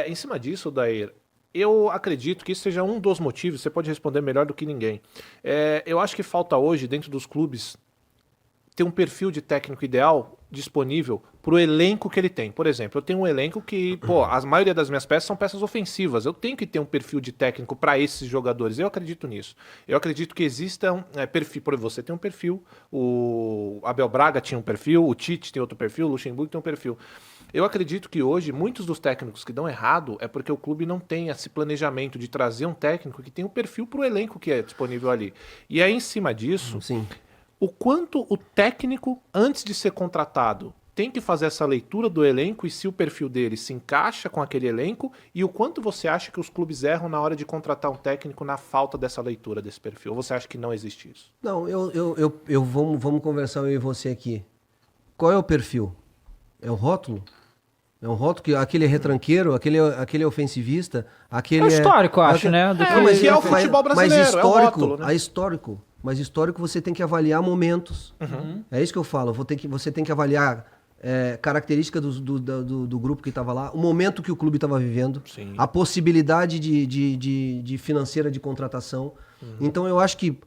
Em cima disso, Dair, eu acredito que isso seja um dos motivos, você pode responder melhor do que ninguém. Eu acho que falta hoje, dentro dos clubes, ter um perfil de técnico ideal disponível para o elenco que ele tem. Por exemplo, eu tenho um elenco que, a maioria das minhas peças são peças ofensivas. Eu tenho que ter um perfil de técnico para esses jogadores. Eu acredito nisso. Eu acredito que exista um perfil. Por exemplo, você tem um perfil, o Abel Braga tinha um perfil, o Tite tem outro perfil, o Luxemburgo tem um perfil. Eu acredito que hoje muitos dos técnicos que dão errado é porque o clube não tem esse planejamento de trazer um técnico que tem um perfil para o elenco que é disponível ali. E aí, em cima disso, Sim. o quanto o técnico, antes de ser contratado, tem que fazer essa leitura do elenco e se o perfil dele se encaixa com aquele elenco, e o quanto você acha que os clubes erram na hora de contratar um técnico na falta dessa leitura desse perfil? Ou você acha que não existe isso? Não, vamos conversar eu e você aqui. Qual é o perfil? É o rótulo? É um rótulo que aquele é retranqueiro, aquele é ofensivista, aquele É o histórico, eu acho, né? Do mas que é o futebol brasileiro, mas histórico, é o rótulo, né? Mas histórico você tem que avaliar momentos. É isso que eu falo. Você tem que avaliar característica do grupo que estava lá, o momento que o clube estava vivendo, Sim. a possibilidade de financeira de contratação. Então eu acho que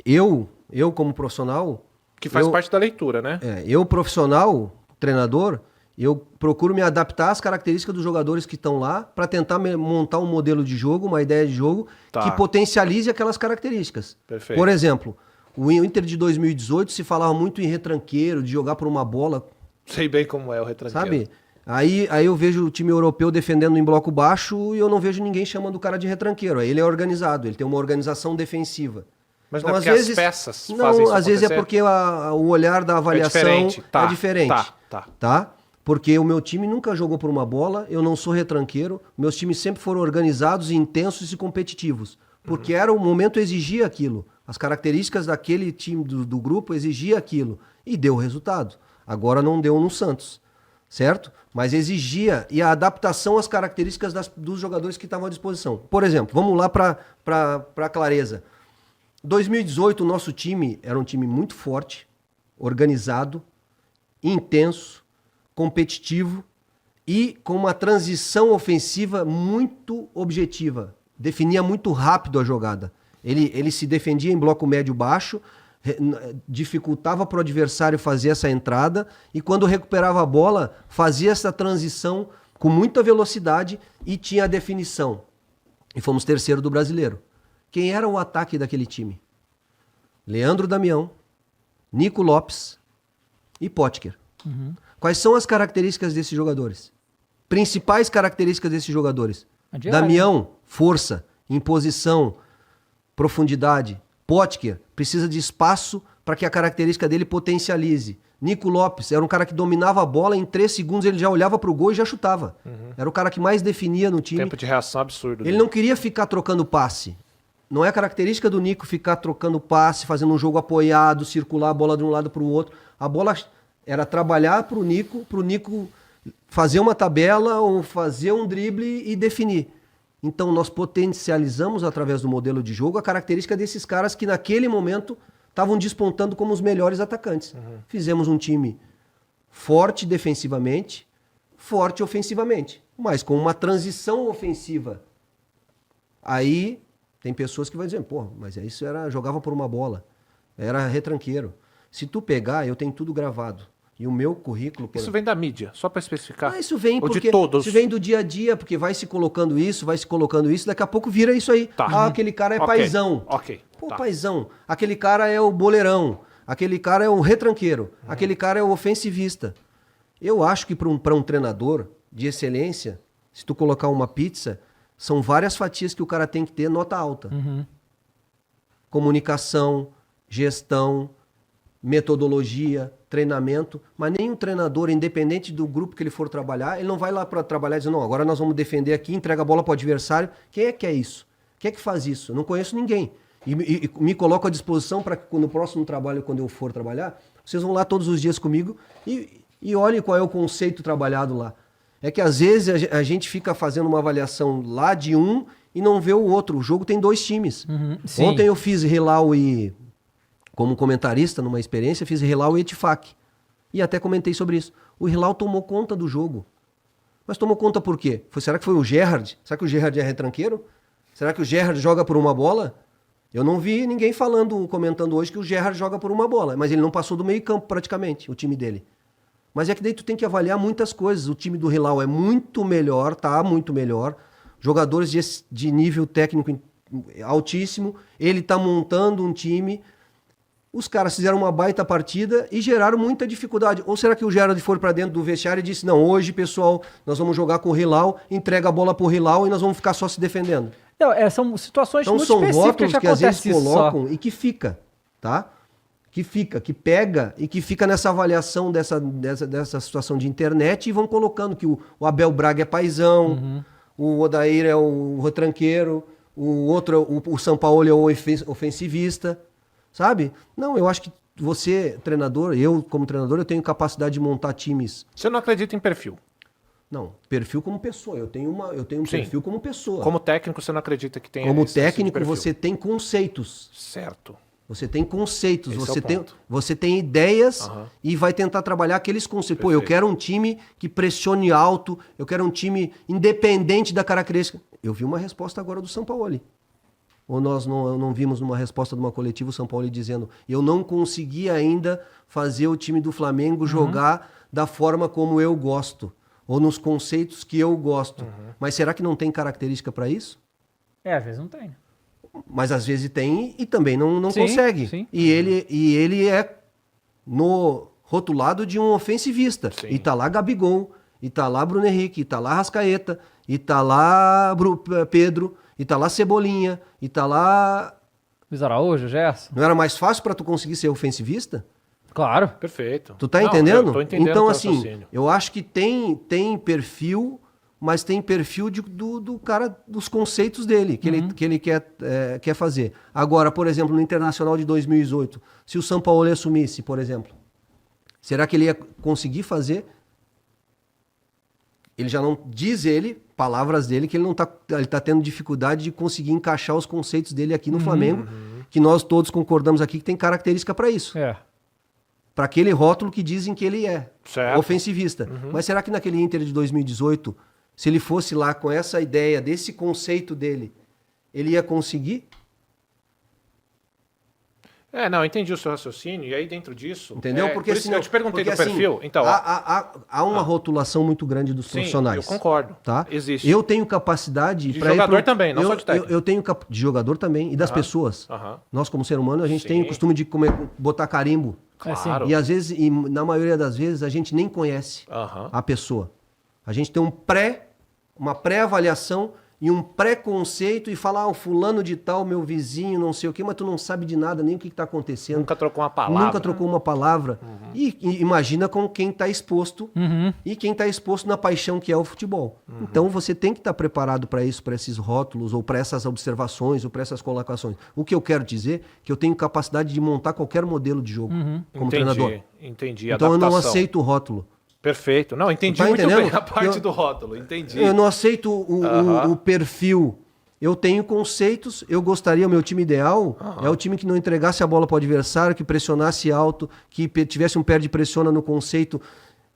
eu como profissional... Que faz parte da leitura, né? Eu profissional, treinador, eu procuro me adaptar às características dos jogadores que estão lá para tentar montar um modelo de jogo, uma ideia de jogo que potencialize aquelas características. Perfeito. Por exemplo, o Inter de 2018 se falava muito em retranqueiro, de jogar por uma bola. Sei bem como é o retranqueiro. Sabe? Aí eu vejo o time europeu defendendo em bloco baixo e eu não vejo ninguém chamando o cara de retranqueiro. Aí ele é organizado, ele tem uma organização defensiva. Mas Então, não é porque as peças não, fazem isso às vezes é acontecer? porque o olhar da avaliação é diferente. Tá? Porque o meu time nunca jogou por uma bola, eu não sou retranqueiro, meus times sempre foram organizados, intensos e competitivos. Porque era o momento exigia aquilo. As características daquele time do grupo exigia aquilo. E deu resultado. Agora não deu no Santos. Certo? Mas exigia, e a adaptação às características dos jogadores que estavam à disposição. Por exemplo, vamos lá para clareza. 2018, o nosso time era um time muito forte, organizado, intenso, competitivo e com uma transição ofensiva muito objetiva. Definia muito rápido a jogada. Ele se defendia em bloco médio-baixo, dificultava para o adversário fazer essa entrada e quando recuperava a bola, fazia essa transição com muita velocidade e tinha a definição. E fomos terceiro do brasileiro. Quem era o ataque daquele time? Leandro Damião, Nico Lopes e Potker. Quais são as características desses jogadores? Principais características desses jogadores. Damião, força, imposição, profundidade. Potker precisa de espaço para que a característica dele potencialize. Nico Lopes era um cara que dominava a bola, em 3 segundos ele já olhava para o gol e já chutava. Era o cara que mais definia no time. Tempo de reação absurdo. Ele não queria ficar trocando passe. Não é característica do Nico ficar trocando passe, fazendo um jogo apoiado, circular a bola de um lado para o outro. A bola era trabalhar para o Nico fazer uma tabela ou fazer um drible e definir. Então nós potencializamos através do modelo de jogo a característica desses caras que naquele momento estavam despontando como os melhores atacantes. Fizemos um time forte defensivamente, forte ofensivamente, mas com uma transição ofensiva. Aí tem pessoas que vão dizer, pô, mas isso jogava por uma bola, era retranqueiro. Se tu pegar, eu tenho tudo gravado. E o meu currículo... Isso vem da mídia, só para especificar? Isso vem ou porque... de todos? Isso vem do dia a dia, porque vai se colocando isso, daqui a pouco vira isso aí. Aquele cara é paizão. Pô, paizão. Aquele cara é o boleirão. Aquele cara é o retranqueiro. Aquele cara é o ofensivista. Eu acho que para um treinador de excelência, se tu colocar uma pizza, são várias fatias que o cara tem que ter nota alta. Comunicação, gestão, metodologia, treinamento, mas nenhum treinador, independente do grupo que ele for trabalhar, ele não vai lá para trabalhar e dizer, não, agora nós vamos defender aqui, entrega a bola para o adversário. Quem é que é isso? Quem é que faz isso? Eu não conheço ninguém. E me coloco à disposição para que no próximo trabalho, quando eu for trabalhar, vocês vão lá todos os dias comigo e olhem qual é o conceito trabalhado lá. É que às vezes a gente fica fazendo uma avaliação lá de um e não vê o outro. O jogo tem 2 times. Ontem eu fiz Hilal como comentarista, numa experiência, fiz Hilal e Etifaq. E até comentei sobre isso. O Hilal tomou conta do jogo. Mas tomou conta por quê? Será que foi o Gerrard? Será que o Gerrard é retranqueiro? Será que o Gerrard joga por uma bola? Eu não vi ninguém comentando hoje que o Gerrard joga por uma bola, mas ele não passou do meio campo praticamente, o time dele. Mas é que daí tu tem que avaliar muitas coisas. O time do Hilal é muito melhor, tá muito melhor. Jogadores de nível técnico altíssimo. Ele tá montando um time. Os caras fizeram uma baita partida e geraram muita dificuldade. Ou será que o Gerrard foi para dentro do vestiário e disse, não, hoje, pessoal, nós vamos jogar com o Hilal, entrega a bola pro Hilal e nós vamos ficar só se defendendo. Não, são situações então, muito são específicas rótulos que às vezes colocam só. E que fica, tá? Que pega e que fica nessa avaliação dessa situação de internet e vão colocando que o Abel Braga é paizão, o Odair é o retranqueiro, o outro, o Sampaoli é o ofensivista, sabe? Não, eu acho que você, treinador, eu como treinador, eu tenho capacidade de montar times. Você não acredita em perfil? Não, perfil como pessoa. Eu tenho um perfil como pessoa. Como técnico, você não acredita que tem como técnico, você tem conceitos. Certo. Você tem conceitos, Esse você tem ideias e vai tentar trabalhar aqueles conceitos. Pô, eu quero um time que pressione alto, eu quero um time independente da característica. Eu vi uma resposta agora do Sampaoli. Ou nós não vimos numa resposta de uma coletiva o Sampaoli dizendo eu não consegui ainda fazer o time do Flamengo jogar da forma como eu gosto, ou nos conceitos que eu gosto. Mas será que não tem característica para isso? Às vezes não tem. Mas às vezes tem e também não consegue. Sim. E ele é rotulado de um ofensivista. Sim. E tá lá Gabigol, e tá lá Bruno Henrique, e tá lá Rascaeta, e tá lá Pedro, e tá lá Cebolinha, e tá lá... Luiz Araújo, Gerson. Não era mais fácil para tu conseguir ser ofensivista? Claro. Perfeito. Tu tá entendendo? Eu tô entendendo. Então, assim, eu acho que tem perfil... mas tem perfil do cara, dos conceitos dele, que ele quer fazer. Agora, por exemplo, no Internacional de 2018, se o Sampaoli assumisse, por exemplo, será que ele ia conseguir fazer? Ele já não diz palavras dele, que ele tá tendo dificuldade de conseguir encaixar os conceitos dele aqui no Flamengo, que nós todos concordamos aqui que tem característica para isso. Para aquele rótulo que dizem que ele é ofensivista. Mas será que naquele Inter de 2018... se ele fosse lá com essa ideia, desse conceito dele, ele ia conseguir? Não, entendi o seu raciocínio, e aí dentro disso... Entendeu? Porque por isso eu te perguntei do perfil. Então, há uma rotulação muito grande dos profissionais. Eu concordo. Tá? Existe. Eu tenho capacidade... De jogador também, não só de técnico. Eu tenho de jogador também, e das pessoas. Nós, como ser humano, a gente tem o costume de botar carimbo. Claro. E às vezes, na maioria das vezes, a gente nem conhece a pessoa. A gente tem uma pré-avaliação e um preconceito e falar, o fulano de tal, meu vizinho, não sei o quê, mas tu não sabe de nada, nem o que está acontecendo. Nunca trocou uma palavra. E imagina com quem está exposto e quem está exposto na paixão que é o futebol. Então você tem que estar preparado para isso, para esses rótulos, ou para essas observações, ou para essas colocações. O que eu quero dizer é que eu tenho capacidade de montar qualquer modelo de jogo como treinador. Entendi. Então eu não aceito o rótulo. Perfeito. Não, entendi muito bem a parte do rótulo, entendi. Eu não aceito o perfil. Eu tenho conceitos, eu gostaria, o meu time ideal é o time que não entregasse a bola para o adversário, que pressionasse alto, que tivesse um pé de pressiona no conceito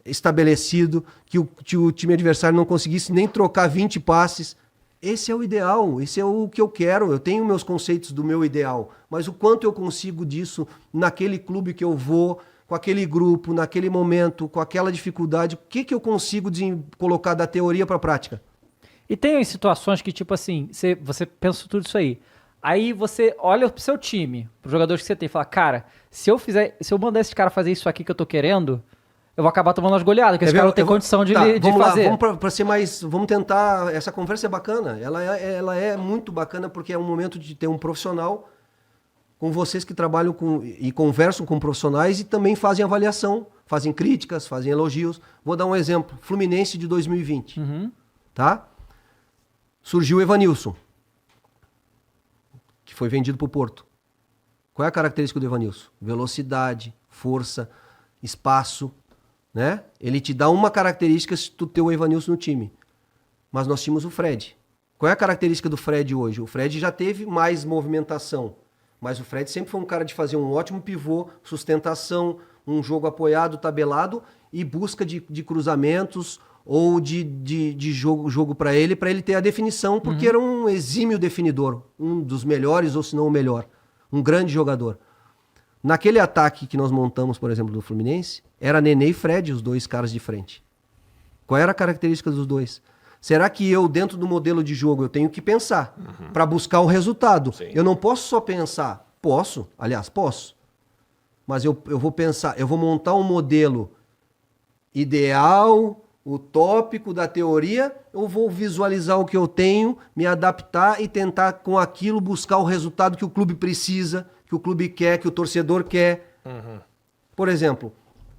estabelecido, que o time adversário não conseguisse nem trocar 20 passes. Esse é o ideal, esse é o que eu quero. Eu tenho meus conceitos do meu ideal, mas o quanto eu consigo disso naquele clube que eu vou, com aquele grupo, naquele momento, com aquela dificuldade, o que eu consigo colocar da teoria para a prática? E tem situações que, tipo assim, você pensa tudo isso aí você olha pro seu time, pros jogadores que você tem, e fala, cara, se eu mandar esse cara fazer isso aqui que eu tô querendo, eu vou acabar tomando as goleadas, porque esse cara não tem condição de fazer. Vamos ser mais, vamos tentar, essa conversa é bacana, ela é muito bacana, porque é um momento de ter um profissional com vocês que trabalham e conversam com profissionais e também fazem avaliação, fazem críticas, fazem elogios. Vou dar um exemplo. Fluminense de 2020. Tá? Surgiu o Evanilson, que foi vendido para o Porto. Qual é a característica do Evanilson? Velocidade, força, espaço. Né? Ele te dá uma característica se tu ter o Evanilson no time. Mas nós tínhamos o Fred. Qual é a característica do Fred hoje? O Fred já teve mais movimentação. Mas o Fred sempre foi um cara de fazer um ótimo pivô, sustentação, um jogo apoiado, tabelado e busca de cruzamentos ou de jogo para ele ter a definição, porque era um exímio definidor, um dos melhores, ou se não o melhor, um grande jogador. Naquele ataque que nós montamos, por exemplo, do Fluminense, era Nenê e Fred, os dois caras de frente. Qual era a característica dos dois? Será que eu, dentro do modelo de jogo, eu tenho que pensar para buscar o resultado? Sim. Eu não posso só pensar. Posso, aliás, posso. Mas eu vou pensar, eu vou montar um modelo ideal, utópico da teoria, eu vou visualizar o que eu tenho, me adaptar e tentar com aquilo buscar o resultado que o clube precisa, que o clube quer, que o torcedor quer. Por exemplo,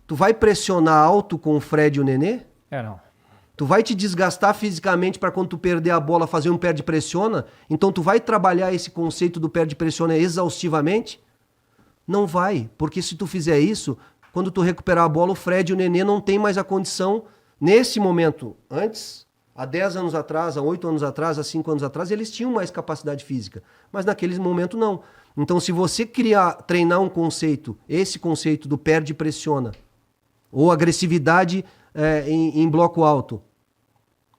tu vai pressionar alto com o Fred e o Nenê? Não. Tu vai te desgastar fisicamente para quando tu perder a bola fazer um perde-pressiona? Então tu vai trabalhar esse conceito do perde-pressiona exaustivamente? Não vai, porque se tu fizer isso, quando tu recuperar a bola, o Fred e o Nenê não tem mais a condição, nesse momento, antes, há 10 anos atrás, há 8 anos atrás, há 5 anos atrás, eles tinham mais capacidade física, mas naquele momento não. Então se você treinar um conceito, esse conceito do perde-pressiona, ou agressividade em bloco alto,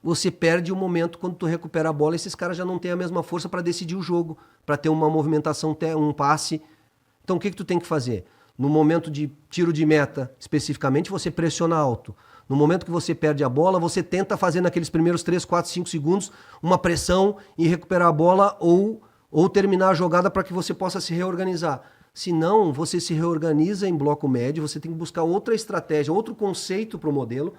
você perde o momento quando tu recupera a bola, esses caras já não têm a mesma força para decidir o jogo, para ter uma movimentação, um passe. Então o que tu tem que fazer? No momento de tiro de meta, especificamente, você pressiona alto. No momento que você perde a bola, você tenta fazer naqueles primeiros 3, 4, 5 segundos uma pressão e recuperar a bola ou terminar a jogada para que você possa se reorganizar. Se não, você se reorganiza em bloco médio, você tem que buscar outra estratégia, outro conceito para o modelo,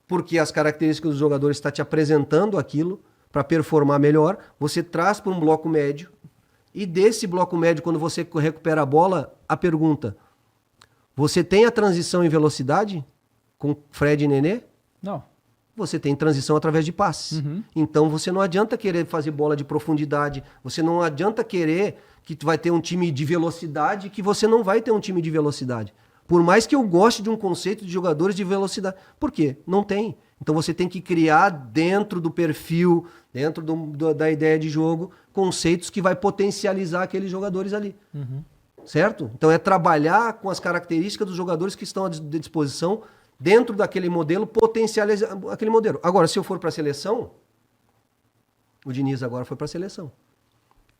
porque as características dos jogadores estão te apresentando aquilo para performar melhor, você traz para um bloco médio, e desse bloco médio, quando você recupera a bola, a pergunta, você tem a transição em velocidade com Fred e Nenê? Não. Você tem transição através de passes. Então você não adianta querer fazer bola de profundidade, você não adianta querer que tu vai ter um time de velocidade, que você não vai ter um time de velocidade. Por mais que eu goste de um conceito de jogadores de velocidade. Por quê? Não tem. Então você tem que criar dentro do perfil, dentro da ideia de jogo, conceitos que vai potencializar aqueles jogadores ali. Certo? Então é trabalhar com as características dos jogadores que estão à disposição dentro daquele modelo, potencializar aquele modelo. Agora, se eu for para a seleção, o Diniz agora foi para a seleção.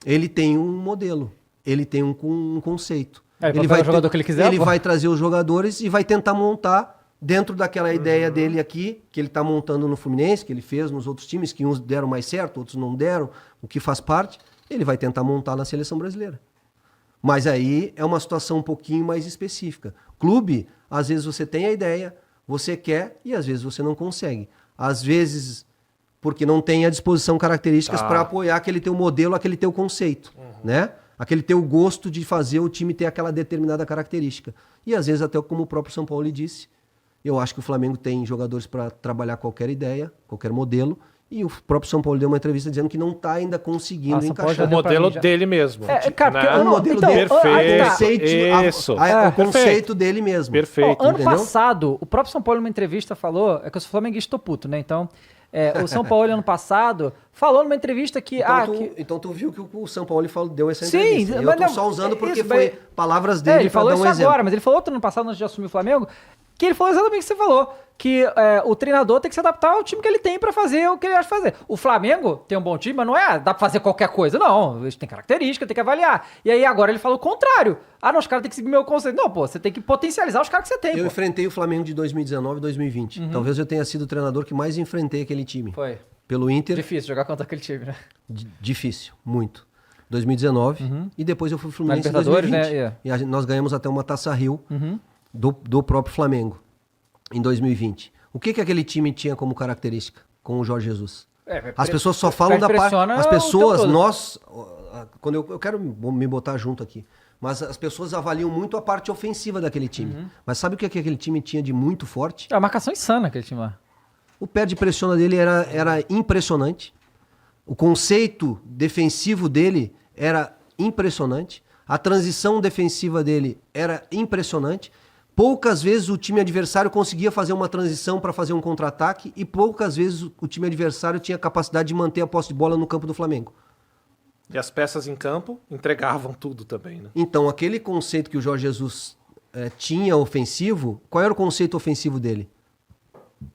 Ele tem um modelo, ele tem um conceito. Ele vai o jogador que ele quiser. Ele vai trazer os jogadores e vai tentar montar dentro daquela ideia dele aqui, que ele está montando no Fluminense, que ele fez nos outros times, que uns deram mais certo, outros não deram, o que faz parte, ele vai tentar montar na seleção brasileira. Mas aí é uma situação um pouquinho mais específica. Clube, às vezes você tem a ideia, você quer e às vezes você não consegue. Às vezes porque não tem à disposição características para apoiar aquele teu modelo, aquele teu conceito, né? Aquele teu gosto de fazer o time ter aquela determinada característica. E às vezes até como o próprio São Paulo disse, eu acho que o Flamengo tem jogadores para trabalhar qualquer ideia, qualquer modelo, e o próprio São Paulo deu uma entrevista dizendo que não está ainda conseguindo encaixar. O modelo dele mesmo. O modelo dele. Perfeito. O conceito dele mesmo. Perfeito. Ano passado, o próprio São Paulo, numa entrevista, falou... É que eu sou flamenguista, tô puto, né? Então, o São Paulo, ano passado, falou numa entrevista que... Então tu viu que o São Paulo deu essa entrevista. Sim, eu tô só usando porque foi palavras dele para dar um exemplo. Ele falou isso agora, mas ele falou outro ano passado, antes de assumir o Flamengo, que ele falou exatamente o que você falou, que o treinador tem que se adaptar ao time que ele tem pra fazer o que ele acha fazer. O Flamengo tem um bom time, mas não dá pra fazer qualquer coisa, não. Eles têm característica, tem que avaliar. E aí agora ele falou o contrário. Os caras têm que seguir meu conceito. Não, pô, você tem que potencializar os caras que você tem. Eu enfrentei o Flamengo de 2019 e 2020. Talvez eu tenha sido o treinador que mais enfrentei aquele time. Foi. Pelo Inter. Difícil jogar contra aquele time, né? Difícil, muito. 2019 e depois eu fui Fluminense em 2020. Né? E nós ganhamos até uma Taça Rio do próprio Flamengo. Em 2020. O que aquele time tinha como característica com o Jorge Jesus? As pessoas só falam da parte... As pessoas, nós... Quando eu quero me botar junto aqui. Mas as pessoas avaliam muito a parte ofensiva daquele time. Mas sabe o que aquele time tinha de muito forte? A marcação insana aquele time lá. O pé de pressiona dele era impressionante. O conceito defensivo dele era impressionante. A transição defensiva dele era impressionante. Poucas vezes o time adversário conseguia fazer uma transição para fazer um contra-ataque e poucas vezes o time adversário tinha capacidade de manter a posse de bola no campo do Flamengo. E as peças em campo entregavam tudo também, né? Então, aquele conceito que o Jorge Jesus tinha ofensivo, qual era o conceito ofensivo dele?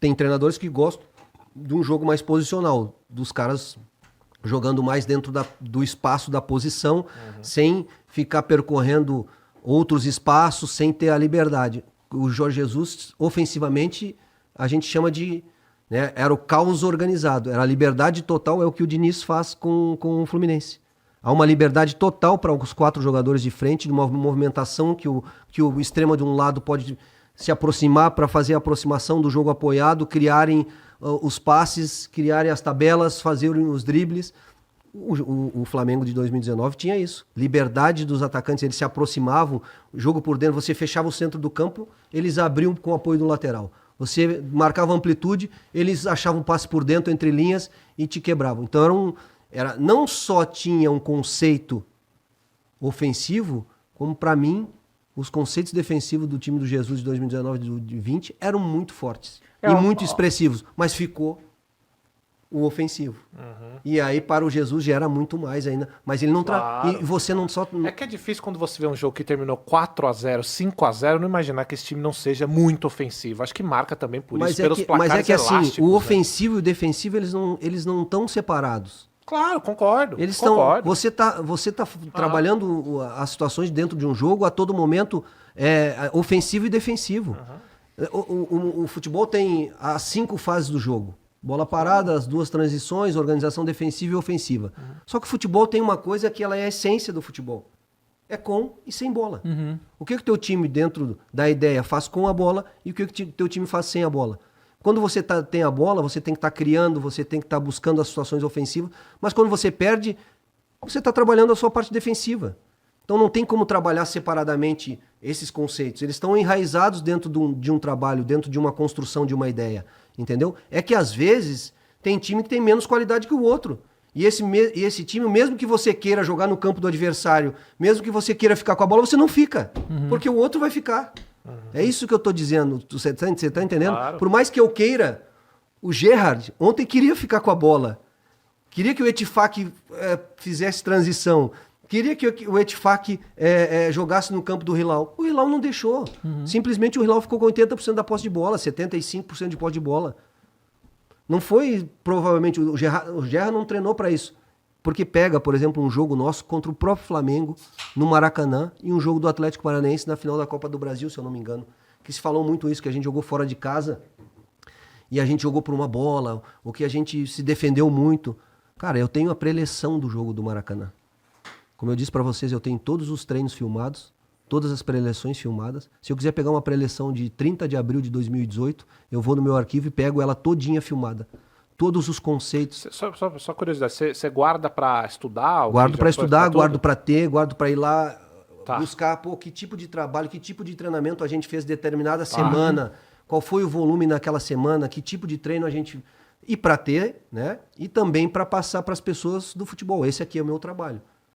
Tem treinadores que gostam de um jogo mais posicional, dos caras jogando mais dentro do espaço da posição, sem ficar percorrendo outros espaços, sem ter a liberdade. O Jorge Jesus, ofensivamente, a gente chama de... Né, era o caos organizado, era a liberdade total, é o que o Diniz faz com o Fluminense. Há uma liberdade total para os 4 jogadores de frente, de uma movimentação que o extremo de um lado pode se aproximar para fazer a aproximação do jogo apoiado, criarem os passes, criarem as tabelas, fazerem os dribles. O Flamengo de 2019 tinha isso. Liberdade dos atacantes, eles se aproximavam, jogo por dentro, você fechava o centro do campo, eles abriam com o apoio do lateral. Você marcava amplitude, eles achavam passe por dentro, entre linhas, e te quebravam. Então não só tinha um conceito ofensivo, como para mim, os conceitos defensivos do time do Jesus de 2019 e de 2020 eram muito fortes e muito expressivos, mas ficou o ofensivo. E aí para o Jesus já era muito mais ainda, mas ele não claro. E você não só... É que é difícil quando você vê um jogo que terminou 4-0, 5-0, não imaginar que esse time não seja muito ofensivo. Acho que marca também por isso, pelos placares mas é que elásticos, assim, o ofensivo e o defensivo, eles não estão separados. Claro, concordo. Eles estão. Você tá trabalhando as situações dentro de um jogo a todo momento ofensivo e defensivo. O futebol tem as 5 fases do jogo. Bola parada, as 2 transições, organização defensiva e ofensiva. Só que o futebol tem uma coisa que ela é a essência do futebol. É com e sem bola. O que o teu time dentro da ideia faz com a bola e o que o teu time faz sem a bola? Quando você tem a bola, você tem que estar criando, você tem que estar buscando as situações ofensivas, mas quando você perde, você está trabalhando a sua parte defensiva. Então não tem como trabalhar separadamente esses conceitos. Eles estão enraizados dentro de um trabalho, dentro de uma construção de uma ideia. Entendeu? É que às vezes tem time que tem menos qualidade que o outro. E esse time, mesmo que você queira jogar no campo do adversário, mesmo que você queira ficar com a bola, você não fica. Porque o outro vai ficar. É isso que eu estou dizendo. Você tá entendendo? Claro. Por mais que eu queira, o Gerrard ontem queria ficar com a bola. Queria que o Etifak fizesse transição. Queria que o Etifak jogasse no campo do Hilal. O Hilal não deixou. Simplesmente o Hilal ficou com 80% da posse de bola, 75% de posse de bola. Não foi, provavelmente, o Gerrard não treinou para isso. Porque pega, por exemplo, um jogo nosso contra o próprio Flamengo, no Maracanã, e um jogo do Atlético Paranaense na final da Copa do Brasil, se eu não me engano. Que se falou muito isso, que a gente jogou fora de casa, e a gente jogou por uma bola, ou que a gente se defendeu muito. Cara, eu tenho a preleção do jogo do Maracanã. Como eu disse para vocês, eu tenho todos os treinos filmados, todas as preleções filmadas. Se eu quiser pegar uma preleção de 30 de abril de 2018, eu vou no meu arquivo e pego ela todinha filmada. Todos os conceitos. Só curiosidade, você guarda para estudar? Guardo para estudar, guardo para guardo para ir lá buscar, que tipo de trabalho, que tipo de treinamento a gente fez determinada semana, qual foi o volume naquela semana, que tipo de treino a gente... E para ter, né? E também para passar para as pessoas do futebol. Esse aqui é o meu trabalho.